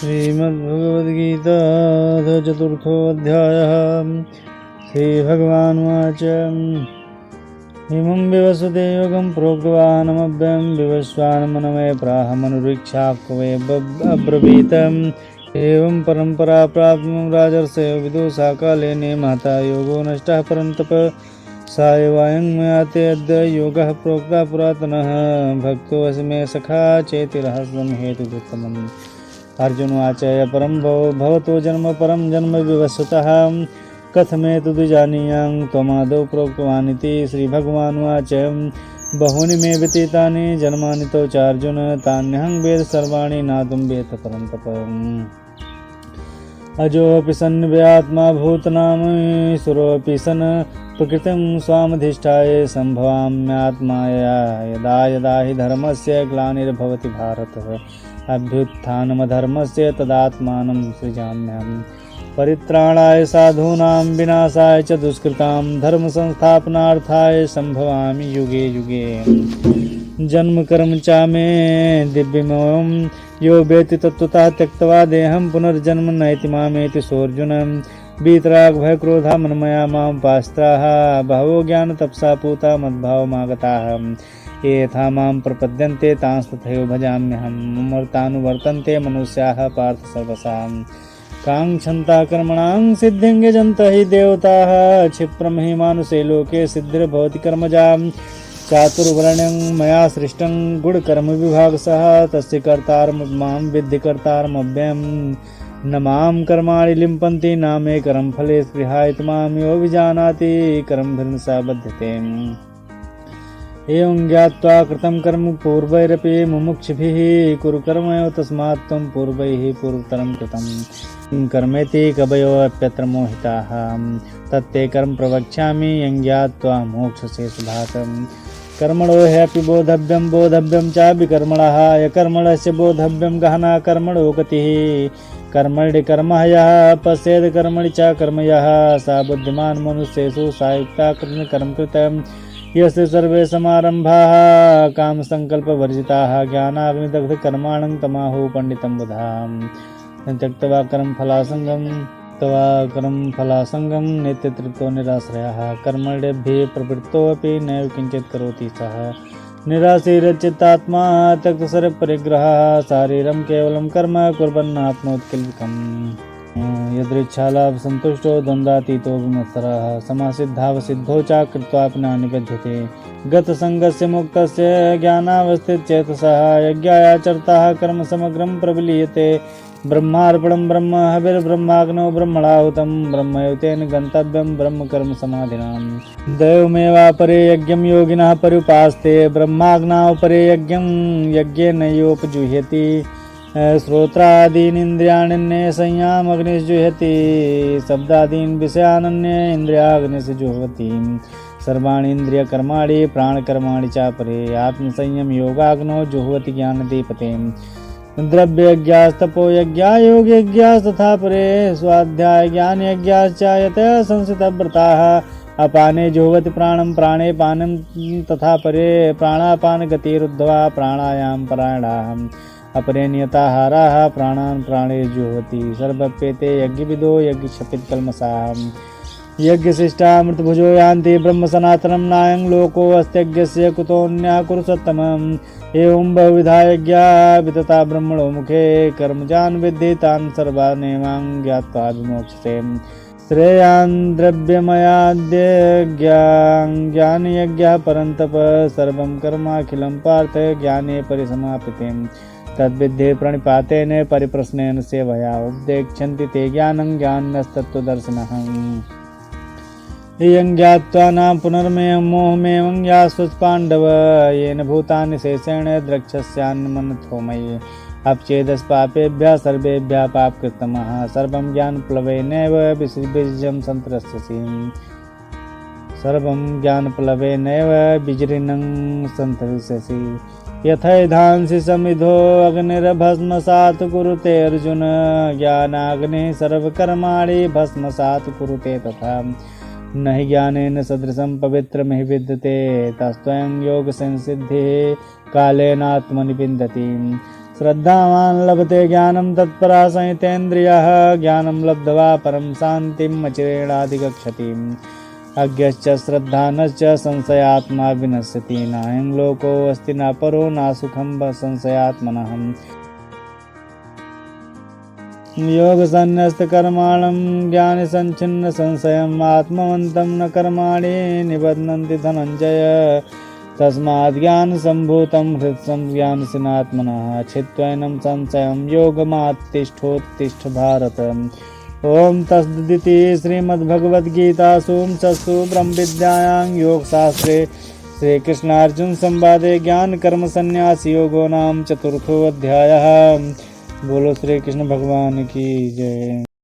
श्रीमद्भगवद्गीता चतुर्थोऽध्यायः। श्रीभगवानुवाच इमं विवस्वते योगं प्रोक्तवानमव्ययं विवस्वान्मनमे प्राहमनुरीक्षाक्वे अब्रवीतम् एवं परम्परा प्राप्तं राजर्षयो विदुषा कालेन महता योगो नष्टः परन्तप सा एवायं मया ते अद्य योगः प्रोक्तः पुरातनः भक्तोऽसि मे सखा चेति रहस्यं हेतुकृत्तमम्। अर्जुनोवाच परं भवतो जन्म परं जन्म विवस्वतः कथमेतद्विजानीयां त्वमादौ प्रोक्तवानिति। श्रीभगवानुवाच बहूनि मे व्यतीतानि जन्मानि तव चार्जुन तान्यहं वेद सर्वाणि नातुं वेद परन्तप। अजोऽपि सन्निव्यात्मा भूतनामीश्वरोऽपि सन् प्रकृतिं स्वामधिष्ठाय सम्भवाम्यात्माया यदा यदा हि धर्मस्य ग्लानिर्भवति भारत अभ्युत्थानमधर्मस्य तदात्मानं सृजाम्यहम्। परित्राणाय साधूनां विनाशाय च दुष्कृतां धर्म संस्थापनार्थाय सम्भवामि युगे युगे। जन्म कर्म च मे दिव्यमोहं यो वेत्ति तत्त्वतः त्यक्त्वा देहं पुनर्जन्म नैति मामेति सोऽर्जुन। वीतराग भय क्रोधा मनमया मां पास्त्राः बहवो ज्ञान तपसा पूता मद्भावमागताः ये यथा मां प्रपद्यन्ते तांस्तथैव भजाम्यहम्। ममर्तानुवर्तन्ते मनुष्याः पार्थ सर्वसां काङ्क्षन्ता कर्मणां सिद्धिं यजन्त हि देवताः क्षिप्रं हि मानुषे लोके सिद्धिर्भवति कर्मजां। चातुर्वर्ण्यं मया सृष्टं गुणकर्म विभागसः तस्य कर्तारं विद्धि कर्तारमव्ययम्। न मां कर्माणि लिम्पन्ति न मे कर्मफले स्पृहायत मां यो विजानाति कर्मभिर्नसा बध्यते। एवं ज्ञात्वा कृतं कर्म पूर्वैरपि मुमुक्षुभिः कुरु कर्मयो तस्मात् त्वं पूर्वैः पूर्वतरं कृतं कर्मेति कवयोऽप्यत्र मोहिताः तत्ते कर्म प्रवक्ष्यामि यं ज्ञात्वा मोक्षसे सुभातम्। कर्मणो ह्यपि बोधव्यं बोधव्यं चापि कर्मणः यकर्मणस्य बोधव्यं गहना कर्मणो गतिः। कर्मणि कर्म यः पश्येद कर्मणि च कर्म यः सा बुद्धिमान् मनुष्येषु सा युक्ता कर्म कृतं। यस्य सर्वे समारम्भाः कामसङ्कल्पवर्जिताः ज्ञानाग्निदग्ध कर्माणं तमाहुः पंडितं बुधाम्। त्यक्त्वा कर्मफलासङ्गं नित्यतृप्तो निराश्रयः कर्मण्यभिः प्रवृत्तोऽपि नैव किञ्चित् करोति सः। निराशीरचित्तात्मा त्यक्तसर्वपरिग्रहः शारीरं केवलं कर्म कुर्वन्नाप्नोति किल्बिकम्। यदृच्छालाभसन्तुष्टो द्वन्द्वातीतो विमत्सरः समासिद्धावसिद्धौ च कृत्वापि न निबध्यते। गतसङ्गस्य मुक्तस्य ज्ञानावस्थितचेतसः यज्ञायाचरतः कर्म समग्रं प्रविलीयते। ब्रह्मार्पणं ब्रह्म हविर्ब्रह्माग्नौ ब्रह्मणाहुतं ब्रह्मयुतेन गन्तव्यं ब्रह्म कर्म समाधिनाम्। दैवमेवापरे यज्ञं योगिनः पर्युपास्ते ब्रह्माग्नावपरे यज्ञं यज्ञेन योपजुह्यति। श्रोत्रादीन् इन्द्रियाण्यन्ये संयमाग्निर्जुह्यति शब्दादीन् विषयानन्ये इन्द्रियाग्निः जुह्वति। सर्वाणि इन्द्रियकर्माणि प्राणकर्माणि चापरे आत्मसंयम योगाग्नौ जुह्वति ज्ञानदीपते। द्रव्ययज्ञास्तपो यज्ञा योगयज्ञास्तथा परे स्वाध्याय ज्ञानयज्ञाश्च यतः संसितव्रताः। अपाने जुह्वति प्राणं प्राणे पानं तथा परे प्राणापानगतिरुद्ध्वा प्राणायाम परायणाः। अपरे नियताहाराः प्राणान् प्राणे जुह्वति सर्वप्येते यज्ञविदो यज्ञक्षपितकल्मषाः। यज्ञशिष्टामृतभुजो यान्ति ब्रह्म सनातनं नायं लोको अस्त्यज्ञस्य कुतोऽन्यः कुरु सत्तमम्। एवं बहुविधा यज्ञा वितता ब्रह्मणो मुखे कर्मजान् विद्धि तान् सर्वानेवां ज्ञात्वा विमोक्ष्यसे। श्रेयान् द्रव्यमयाद्यज्ञानयज्ञः परन्तप सर्वं कर्माखिलं पार्थ ज्ञाने परिसमाप्यते। तद्विद्धि प्रणिपातेन परिप्रश्नेन सेवया उपदेक्षन्ति ते ज्ञानं ज्ञानिनस्तत्त्वदर्शिनः। इयं ज्ञात्वा न पुनर्मेयं मोहमेवं यास्वत्पाण्डव येन भूतानि शेषेण द्रक्ष्यस्यान्मनथो मयि। अपचेदस्पापेभ्यः सर्वेभ्यः पापकृत्तमः सर्वं ज्ञानप्लवेनैव बीजं सन्तरस्यसि। सर्वं ज्ञानप्लवेनैव बीजऋणं सन्तरिष्यसि। यथैधांसि समिधो अग्निर्भस्मसात् कुरुते अर्जुन ज्ञानाग्निः सर्वकर्माणि भस्मसात् कुरुते तथा। न हि ज्ञानेन सदृशं पवित्रमिह विद्यते तस्त्वं योगसंसिद्धिः कालेनात्मनि विन्दति। स श्रद्धावान् लभते ज्ञानं तत्परा संयतेन्द्रियः ज्ञानं लब्ध्वा परं शान्तिम् अचिरेणाधिगच्छति। अज्ञश्च श्रद्धानश्च संशयात्मा विनश्यति नायं लोको अस्ति न परो न सुखं संशयात्मनः। योगसन्न्यस्तकर्माणं ज्ञानसञ्छिन्न संशयम् आत्मवन्तं न कर्माणि निबध्नन्ति धनञ्जय। तस्मात् ज्ञानसम्भूतं हृत्संज्ञानसिनात्मनः छित्त्वैनं संशयं योगमात्तिष्ठोत्तिष्ठ भारत। ओम तत्सदिति श्रीमद्भगवद्गीतासु उपनिषत्सु ब्रह्मविद्यायां योगशास्त्रे श्रीकृष्णार्जुन संवादे ज्ञान कर्म संन्यास योगो नाम 4थो अध्यायः। बोलो श्री कृष्ण भगवान की जय।